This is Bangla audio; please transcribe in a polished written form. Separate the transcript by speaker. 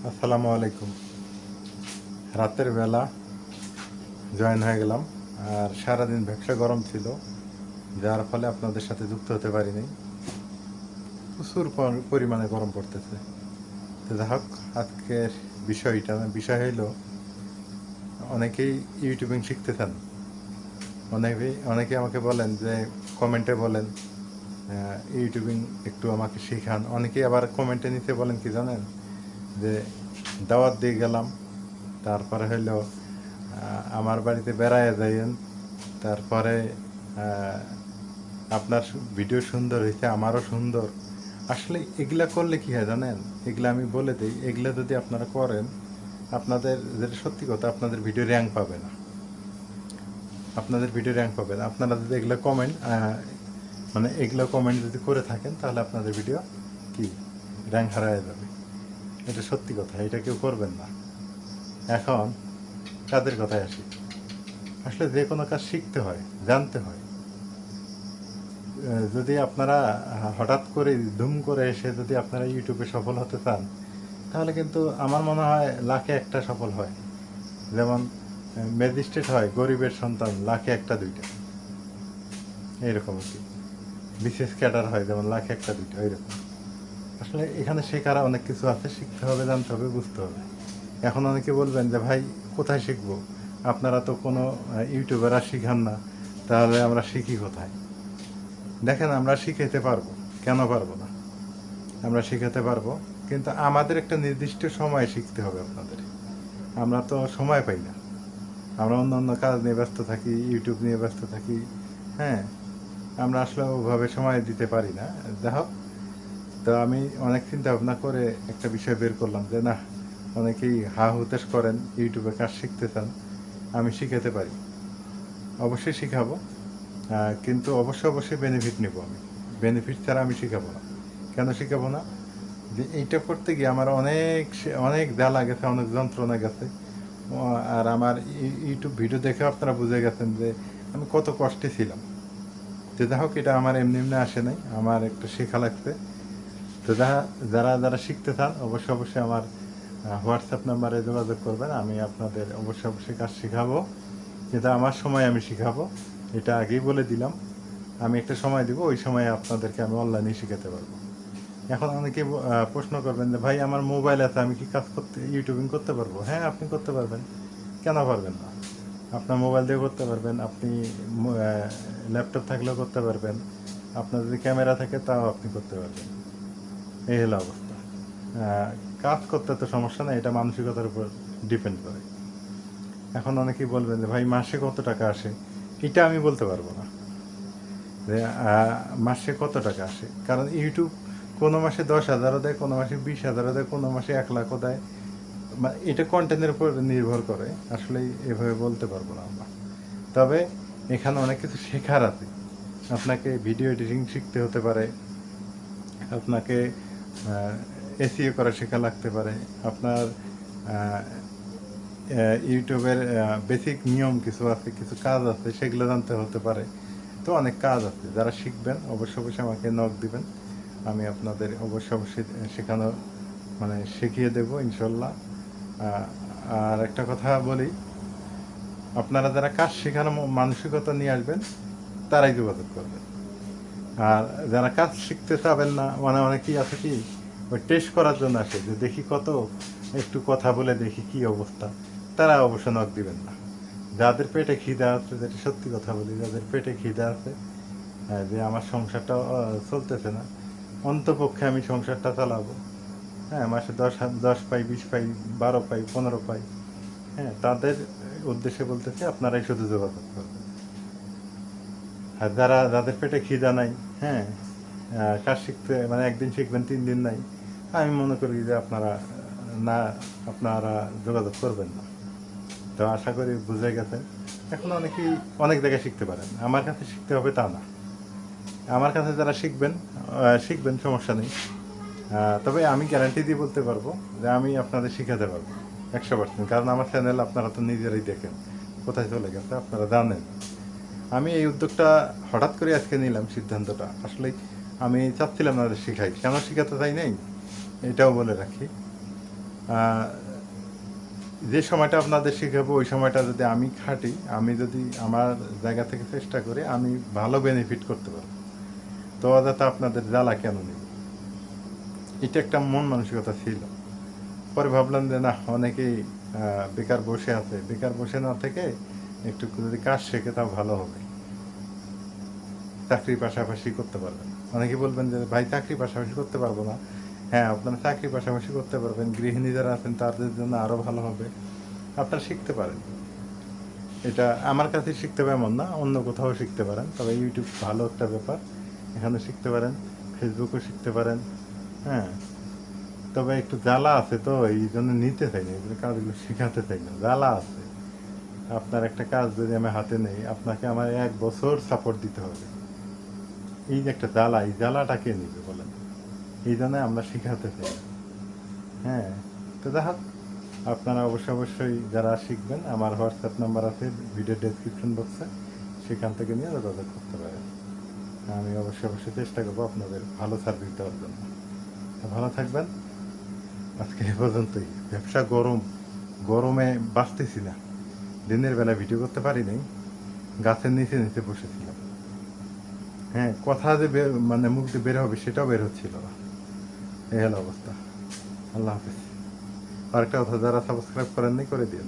Speaker 1: আসসালামু আলাইকুম। রাতের বেলা জয়েন হয়ে গেলাম। আর সারাদিন ব্যবসা গরম ছিল, যার ফলে আপনাদের সাথে যুক্ত হতে পারিনি। প্রচুর পরিমাণে গরম পড়তেছে। তো যাই হোক, আজকের বিষয় হইল, অনেকেই ইউটিউবিং শিখতে চান। অনেকে আমাকে বলেন যে, কমেন্টে বলেন ইউটিউবিং একটু আমাকে শেখান। অনেকেই আবার কমেন্টে নিতে বলেন কি জানেন, যে দাওয়াত দিয়ে গেলাম, তারপরে হইলো আমার বাড়িতে বেড়ায় যাইয়েন, তারপরে আপনার ভিডিও সুন্দর হয়েছে, আমারও সুন্দর। আসলে এগুলা করলে কী হয় জানেন, এগুলা আমি বলে দিই, এগুলা যদি আপনারা করেন, আপনাদের যেটা সত্যি কথা, আপনাদের ভিডিও র্যাঙ্ক পাবে না। আপনারা যদি এগুলো কমেন্ট যদি করে থাকেন, তাহলে আপনাদের ভিডিও কি র্যাঙ্ক হারায় যাবে। এটা সত্যি কথা, এটা কেউ করবেন না। এখন কাদের কথায় আসি। আসলে যে কোনো কাজ শিখতে হয়, জানতে হয়। যদি আপনারা হঠাৎ করে ধুম করে এসে যদি আপনারা ইউটিউবে সফল হতে চান, তাহলে কিন্তু আমার মনে হয় লাখে একটা সফল হয়। যেমন ম্যাজিস্ট্রেট হয় গরিবের সন্তান, লাখে একটা দুইটা, এইরকম আর কি। বিশেষ ক্যাডার হয় যেমন লাখে একটা দুইটা, এইরকম। আসলে এখানে শেখার অনেক কিছু আছে, শিখতে হবে, জানতে হবে, বুঝতে হবে। এখন অনেকে বলবেন যে ভাই কোথায় শিখবো, আপনারা তো কোনো ইউটিউবাররা শিখান না, তাহলে আমরা শিখি কোথায়? দেখেন, আমরা শিখাইতে পারবো, কেন পারবো না? আমরা শিখাতে পারবো, কিন্তু আমাদের একটা নির্দিষ্ট সময় শিখতে হবে আপনাদের। আমরা তো সময় পাই না, আমরা অন্য অন্য কাজ নিয়ে ব্যস্ত থাকি, ইউটিউব নিয়ে ব্যস্ত থাকি। হ্যাঁ, আমরা আসলে ওভাবে সময় দিতে পারি না। যাই হোক, তো আমি অনেক চিন্তা ভাবনা করে একটা বিষয় বের করলাম যে না, অনেকেই হা হুতাশ করেন, ইউটিউবে কাজ শিখতে চান, আমি শিখাতে পারি, অবশ্যই শিখাবো। কিন্তু অবশ্যই বেনিফিট নেব আমি। বেনিফিট ছাড়া আমি শিখাবো না। কেন শিখাবো না? যে এইটা করতে গিয়ে আমার অনেক জ্বালা গেছে, অনেক যন্ত্রণা গেছে। আর আমার ইউটিউব ভিডিও দেখে আপনারা বুঝে গেছেন যে আমি কত কষ্টে ছিলাম। তো যাই হোক, এটা আমার এমনি এমনি আসে নাই, আমার একটু শেখা লাগছে। তো যারা শিখতে চান, অবশ্যই আমার হোয়াটসঅ্যাপ নাম্বারে যোগাযোগ করবেন। আমি আপনাদের অবশ্যই কাজ শেখাবো, যেটা আমার সময় আমি শেখাবো, এটা আগেই বলে দিলাম। আমি একটা সময় দিব, ওই সময়ে আপনাদেরকে আমি অনলাইনে শেখাতে পারবো। এখন অনেকে প্রশ্ন করবেন যে ভাই আমার মোবাইল আছে, আমি কি ইউটিউবিং করতে পারবো? হ্যাঁ, আপনি করতে পারবেন, কেন পারবেন না? আপনার মোবাইল দিয়ে করতে পারবেন, আপনি ল্যাপটপ থাকলেও করতে পারবেন, আপনার যদি ক্যামেরা থাকে তাও আপনি করতে পারবেন। এই হলো অবস্থা। কাজ করতে তো সমস্যা নেই, এটা মানসিকতার উপর ডিপেন্ড করে। এখন অনেকেই বলবেন যে ভাই মাসে কত টাকা আসে, এটা আমি বলতে পারবো না যে মাসে কত টাকা আসে। কারণ ইউটিউব কোনো মাসে 10,000ও দেয়, কোনো মাসে 20,000ও দেয়, কোনো মাসে 1,00,000ও দেয়। এটা কন্টেন্টের উপর নির্ভর করে, আসলে এভাবে বলতে পারবো না আমরা। তবে এখানে অনেক কিছু শেখার আছে। আপনাকে ভিডিও এডিটিং শিখতে হতে পারে, আপনাকে এসইও করা শেখা লাগতে পারে, আপনার ইউটিউবের বেসিক নিয়ম কিছু আছে, কিছু কাজ আছে, সেগুলো জানতে হতে পারে। তো অনেক কাজ আছে, যারা শিখবেন অবশ্যই আমাকে নক দিবেন। আমি আপনাদের অবশ্যই শেখানো শিখিয়ে দেবো ইনশাল্লাহ। আর একটা কথা বলি, আপনারা যারা কাজ শেখানো মানসিকতা নিয়ে আসবেন, তারাই যোগাযোগ করবেন। আর যারা কাজ শিখতে চাবেন না, অনেকেই আছে কি ওই টেস্ট করার জন্য আসে, যে দেখি কত, একটু কথা বলে দেখি কি অবস্থা, তারা অবশ্য নক দিবেন না। যাদের পেটে খিদে আছে, যেটা সত্যি কথা বলি, যাদের পেটে খিদে আছে, যে আমার সংসারটা চলতেছে না, অন্তপক্ষে আমি সংসারটা চালাবো, হ্যাঁ, মাসে 10 পাই, 20 পাই, 12 পাই, 15 পাই, হ্যাঁ, তাদের উদ্দেশ্যে বলতেছি, আপনারাই শুধু যোগাযোগ করবেন। আর যাদের পেটে খিদা নাই, হ্যাঁ, কাজ শিখতে একদিন শিখবেন, 3 দিন নাই, আমি মনে করি যে আপনারা যোগাযোগ করবেন না। তো আশা করি বুঝে গেছেন। এখন অনেক জায়গায় শিখতে পারেন, আমার কাছে শিখতে হবে তা না। আমার কাছে যারা শিখবেন, সমস্যা নেই। তবে আমি গ্যারান্টি দিয়ে বলতে পারবো যে আমি আপনাদের শিখাতে পারবো 100%। কারণ আমার চ্যানেল আপনারা তো নিজেরাই দেখেন কোথায় চলে গেছে, আপনারা জানেন। আমি এই উদ্যোগটা হঠাৎ করে আজকে নিলাম, সিদ্ধান্তটা আসলেই আমি চাচ্ছিলাম না যে শিখাই, কেন শিখাতে চাই নাই এটাও বলে রাখি। আহ, যে সময়টা আপনাদের শিখাবো ওই সময়টা যদি আমি খাটি, আমি যদি আমার জায়গা থেকে চেষ্টা করি, আমি ভালো বেনিফিট করতে পারবো। তো অযথা আপনাদের জ্বালা কেন নেব, এটা একটা মন মানসিকতা ছিল। পরে ভাবলাম যে না, অনেকেই বেকার বসে আছে, বেকার বসে না থেকে একটু যদি কাজ শেখে তাও ভালো হবে, চাকরির পাশাপাশি করতে পারবেন। অনেকে বলবেন যে ভাই চাকরি পাশাপাশি করতে পারবো না। হ্যাঁ, আপনারা চাকরি পাশাপাশি করতে পারবেন, গৃহিণী যারা আছেন তাদের জন্য আরও ভালো হবে, আপনারা শিখতে পারেন। এটা আমার কাছে শিখতে হবে এমন না, অন্য কোথাও শিখতে পারেন, তবে ইউটিউব ভালো একটা ব্যাপার, এখানে শিখতে পারেন, ফেসবুকও শিখতে পারেন। হ্যাঁ, তবে একটু জ্বালা আছে, তো এই জন্য নিতে চাই না, এগুলো কাজগুলো শেখাতে চাই না, জ্বালা আছে। আপনার একটা কাজ যদি আমি হাতে নেই, আপনাকে আমার 1 বছর সাপোর্ট দিতে হবে। এই যে একটা জ্বালা, এই জ্বালাটা কে নিবে বলেন? এই জন্য আমরা শিখাতে চাই না। হ্যাঁ, তো যাই হোক, আপনারা অবশ্যই যারা শিখবেন, আমার হোয়াটসঅ্যাপ নাম্বার আছে ভিডিও ডেসক্রিপশন বক্সে, সেখান থেকে নিয়ে যোগাযোগ করতে পারেন। আমি অবশ্যই চেষ্টা করবো আপনাদের ভালো সার্ভিস দেওয়ার জন্য। ভালো থাকবেন। আজকে এ পর্যন্তই। ব্যবসা গরম, গরমে বাঁচতেছি না, দিনের বেলা ভিডিও করতে পারি নাই, গাছের নিচে বসেছিলাম। হ্যাঁ, কথা যে মানে মুখ দিয়ে বের হবে সেটাও বের হচ্ছিল না, এই হলো অবস্থা। আল্লাহ হাফিজ। আরেকটা কথা, যারা সাবস্ক্রাইব করেননি করে দিন।